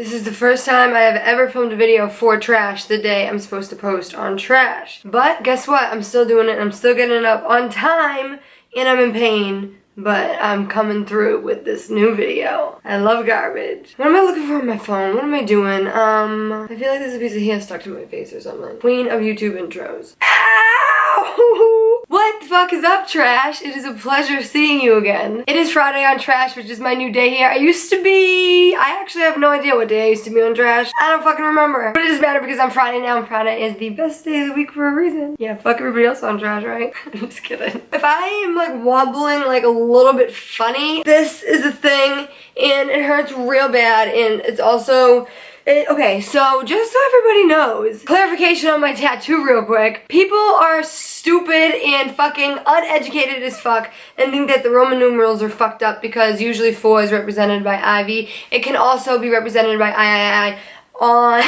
This is the first time I have ever filmed a video for trash the day I'm supposed to post on trash. But guess what? I'm still doing it. I'm still getting it up on time and I'm in pain. But I'm coming through with this new video. I love garbage. What am I looking for on my phone? What am I doing? I feel like there's a piece of hair stuck to my face or something. Queen of YouTube intros. Ow! What the fuck is up, trash? It is a pleasure seeing you again. It is Friday on trash, which is my new day here. I actually have no idea what day I used to be on trash. I don't fucking remember. But it doesn't matter because I'm Friday now, and Friday is the best day of the week for a reason. Yeah, fuck everybody else on trash, right? I'm just kidding. If I am like wobbling like a little bit funny, this is the thing, and it hurts real bad, and it's also... Okay, so just so everybody knows, clarification on my tattoo real quick. People are stupid and fucking uneducated as fuck and think that the Roman numerals are fucked up because usually 4 is represented by Ivy. It can also be represented by III on...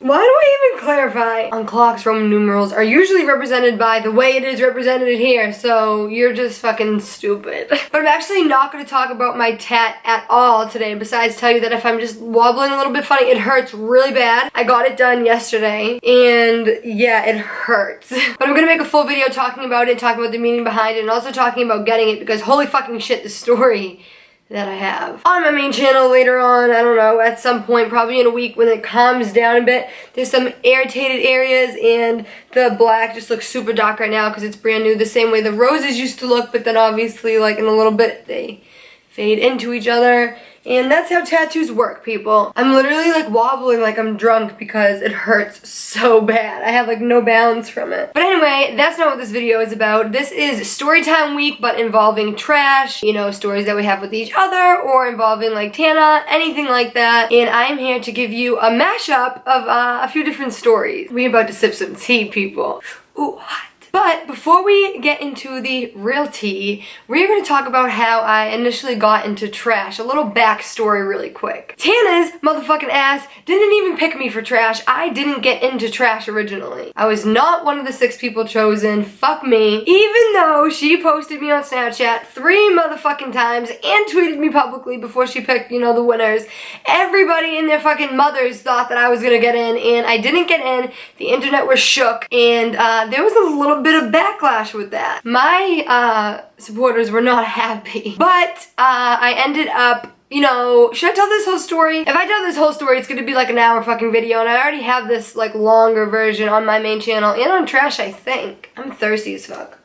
Why do I even clarify? On clocks, Roman numerals are usually represented by the way it is represented here, so you're just fucking stupid. But I'm actually not going to talk about my tat at all today, besides tell you that if I'm just wobbling a little bit funny, it hurts really bad. I got it done yesterday, and yeah, it hurts. But I'm going to make a full video talking about it, talking about the meaning behind it, and also talking about getting it, because holy fucking shit, the story that I have on my main channel later on, I don't know, at some point, probably in a week when it calms down a bit. There's some irritated areas and the black just looks super dark right now because it's brand new, the same way the roses used to look, but then obviously like in a little bit they fade into each other. And that's how tattoos work, people. I'm literally like wobbling like I'm drunk because it hurts so bad. I have like no balance from it. But anyway, that's not what this video is about. This is story time week, but involving trash, you know, stories that we have with each other or involving like Tana, anything like that. And I am here to give you a mashup of a few different stories. We're about to sip some tea, people. Ooh, hot. But before we get into the real tea, we're going to talk about how I initially got into trash. A little backstory really quick. Tana's motherfucking ass didn't even pick me for trash. I didn't get into trash originally. I was not one of the 6 people chosen. Fuck me. Even though she posted me on Snapchat 3 motherfucking times and tweeted me publicly before she picked, you know, the winners. Everybody and their fucking mothers thought that I was going to get in, and I didn't get in. The internet was shook, and there was a little bit of backlash with that. My supporters were not happy, but I ended up, you know, should I tell this whole story? If I tell this whole story, it's gonna be like an hour fucking video, and I already have this like longer version on my main channel and on trash, I think. I'm thirsty as fuck.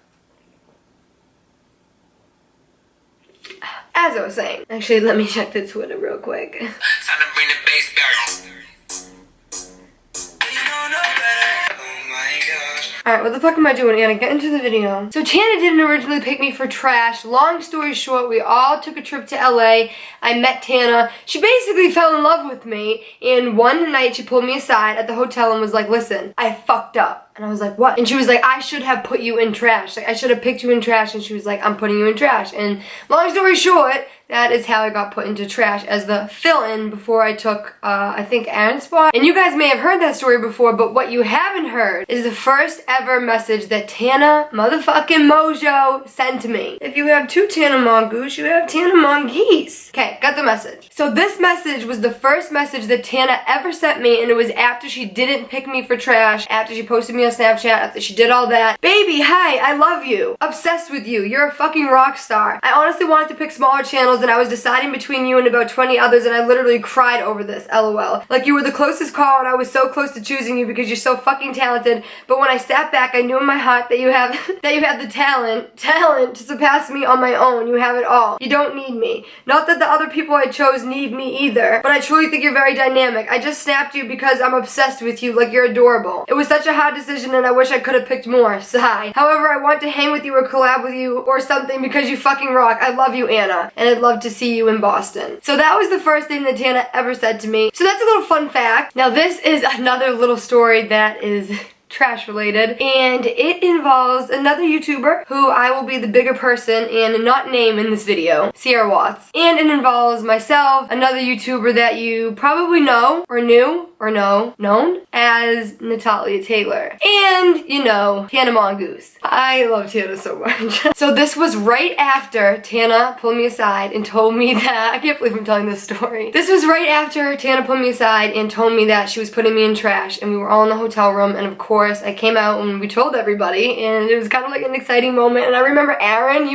As I was saying, actually, let me check the Twitter real quick. Time to bring the bass back. Alright, what the fuck am I doing, Anna? Get into the video. So Tana didn't originally pick me for trash. Long story short, we all took a trip to LA. I met Tana. She basically fell in love with me, and one night she pulled me aside at the hotel and was like, listen, I fucked up. And I was like, what? And she was like, I should have put you in trash. Like, I should have picked you in trash. And she was like, I'm putting you in trash. And long story short, that is how I got put into trash as the fill-in before I took, I think, Aaron's spot. And you guys may have heard that story before, but what you haven't heard is the first ever message that Tana motherfucking Mongeau sent to me. If you have 2 Tana Mongeaus, you have Tana Mongeese. Okay, got the message. So this message was the first message that Tana ever sent me, and it was after she didn't pick me for trash, after she posted me on Snapchat, after she did all that. Baby, hi, I love you. Obsessed with you. You're a fucking rock star. I honestly wanted to pick smaller channels, and I was deciding between you and about 20 others, and I literally cried over this, LOL. Like, you were the closest call, and I was so close to choosing you because you're so fucking talented, but when I sat back, I knew in my heart that you have the talent to surpass me on my own. You have it all. You don't need me. Not that the other people I chose need me either, but I truly think you're very dynamic. I just snapped you because I'm obsessed with you, like you're adorable. It was such a hard decision, and I wish I could have picked more. Sigh. However, I want to hang with you or collab with you or something because you fucking rock. I love you, Anna, and I'd love to see you in Boston. So that was the first thing that Tana ever said to me. So that's a little fun fact. Now this is another little story that is trash related, and it involves another YouTuber who I will be the bigger person and not name in this video, Sierra Watts. And it involves myself, another YouTuber that you probably know, or knew, or known as Natalia Taylor. And, you know, Tana Mongeau. I love Tana so much. So this was right after Tana pulled me aside and told me that, I can't believe I'm telling this story. This was right after Tana pulled me aside and told me that she was putting me in trash, and we were all in the hotel room, and of course I came out and we told everybody, and it was kind of like an exciting moment. And I remember Aaron,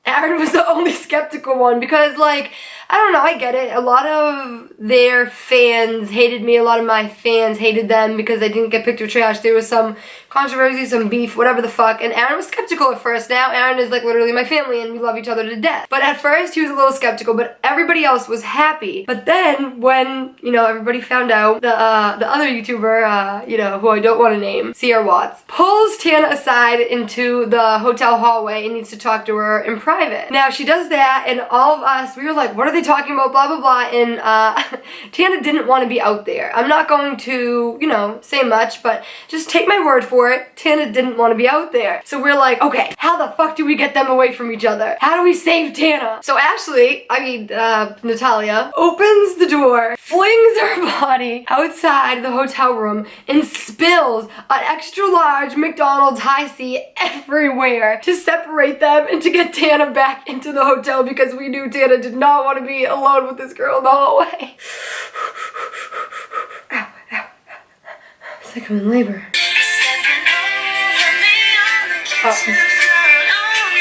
Aaron was the only skeptical one because, like, I don't know, I get it. A lot of their fans hated me. A lot of my fans hated them because they didn't get picked with trash. There was some controversy, some beef, whatever the fuck. And Aaron was skeptical at first. Now Aaron is like literally my family and we love each other to death. But at first he was a little skeptical, but everybody else was happy. But then when, you know, everybody found out, the other YouTuber, you know, who I don't want to name, Sierra Watts, pulls Tana aside into the hotel hallway and needs to talk to her in private. Now she does that and all of us, we were like, what are they talking about, blah, blah, blah. And Tana didn't want to be out there. I'm not going to, you know, say much, but just take my word for it. Tana didn't want to be out there. So we're like, okay, how the fuck do we get them away from each other? How do we save Tana? So Ashley, Natalia, opens the door, flings her body outside the hotel room, and spills an extra large McDonald's high C everywhere to separate them and to get Tana back into the hotel because we knew Tana did not want to be alone with this girl in the hallway. Ow, ow. It's like I'm in labor.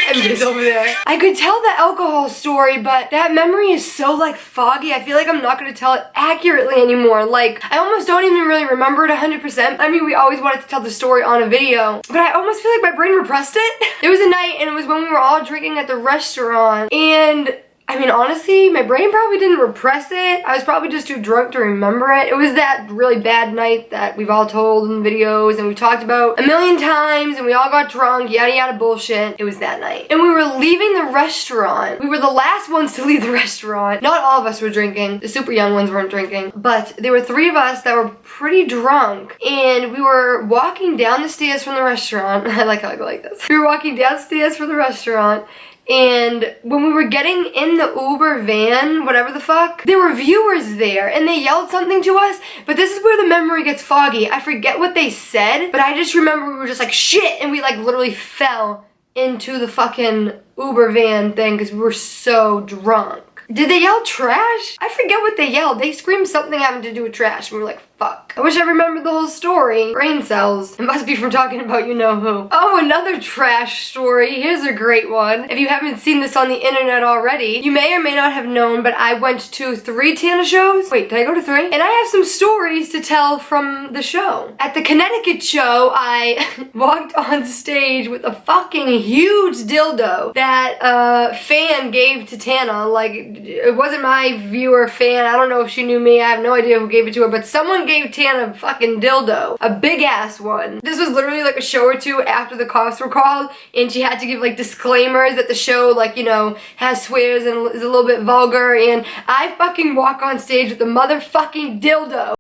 MJ's over there. I could tell the alcohol story, but that memory is so like foggy. I feel like I'm not gonna tell it accurately anymore. Like, I almost don't even really remember it 100%. I mean, we always wanted to tell the story on a video, but I almost feel like my brain repressed it. There was a night and it was when we were all drinking at the restaurant, and I mean, honestly, my brain probably didn't repress it. I was probably just too drunk to remember it. It was that really bad night that we've all told in videos and we talked about a million times and we all got drunk, yada yada bullshit. It was that night. And we were leaving the restaurant. We were the last ones to leave the restaurant. Not all of us were drinking. The super young ones weren't drinking. But there were 3 of us that were pretty drunk. And we were walking down the stairs from the restaurant. I like how I go like this. We were walking downstairs from the restaurant. And when we were getting in the Uber van, whatever the fuck, there were viewers there and they yelled something to us, but this is where the memory gets foggy. I forget what they said, but I just remember we were just like, shit, and we like literally fell into the fucking Uber van thing because we were so drunk. Did they yell trash? I forget what they yelled. They screamed something having to do with trash. And we were like, fuck. I wish I remembered the whole story. Brain cells. It must be from talking about you know who. Oh, another trash story. Here's a great one. If you haven't seen this on the internet already, you may or may not have known, but I went to 3 Tana shows. Wait, did I go to 3? And I have some stories to tell from the show. At the Connecticut show, I walked on stage with a fucking huge dildo that a fan gave to Tana. Like, it wasn't my viewer fan. I don't know if she knew me. I have no idea who gave it to her, but someone gave Tana a fucking dildo. A big ass one. This was literally like a show or 2 after the cops were called, and she had to give like disclaimers that the show, like, you know, has swears and is a little bit vulgar, and I fucking walk on stage with the motherfucking dildo.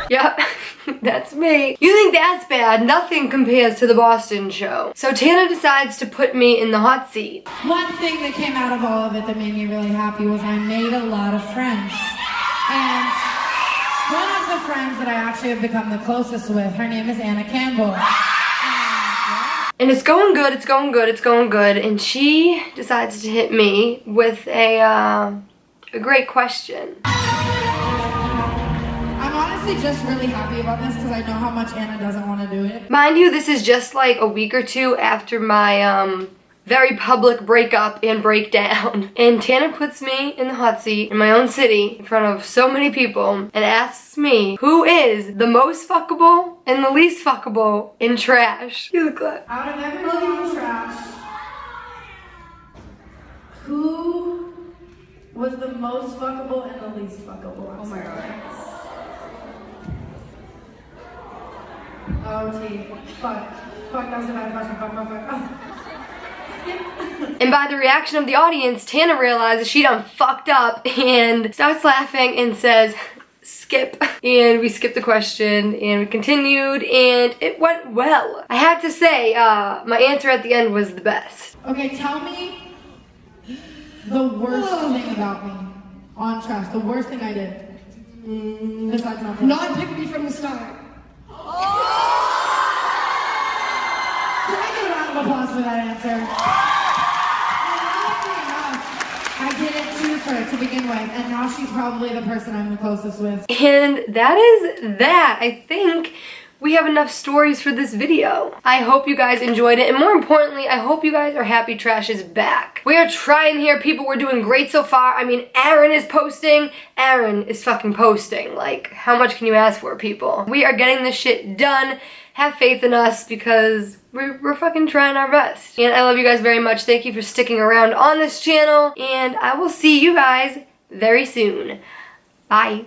Yep. That's me. You think that's bad? Nothing compares to the Boston show. So Tana decides to put me in the hot seat. One thing that came out of all of it that made me really happy was I made a lot of friends. And one of the friends that I actually have become the closest with, her name is Anna Campbell. And it's going good, it's going good, it's going good. And she decides to hit me with a great question. I'm honestly just really happy about this because I know how much Anna doesn't want to do it. Mind you, this is just like a week or 2 after my very public breakup and breakdown. And Tana puts me in the hot seat in my own city in front of so many people and asks me who is the most fuckable and the least fuckable in trash. You look like. Out of everybody in trash, who was the most fuckable and the least fuckable? Oh my god. Oh, T. Fuck. Fuck, that was a bad question. Fuck, fuck, fuck. Oh. And by the reaction of the audience, Tana realizes she done fucked up and starts laughing and says, skip. And we skipped the question and we continued and it went well. I have to say, my answer at the end was the best. Okay, tell me the worst thing about me on trash. The worst thing I did. Besides Not pick me from the start. Can I get a round of applause for that answer? I didn't choose her to begin with, and now she's probably the person I'm the closest with. And that is that. I think we have enough stories for this video. I hope you guys enjoyed it, and more importantly, I hope you guys are happy trash is back. We are trying here, people. We're doing great so far. I mean, Aaron is posting. Aaron is fucking posting. Like, how much can you ask for, people? We are getting this shit done. Have faith in us because we're fucking trying our best. And I love you guys very much. Thank you for sticking around on this channel, and I will see you guys very soon. Bye.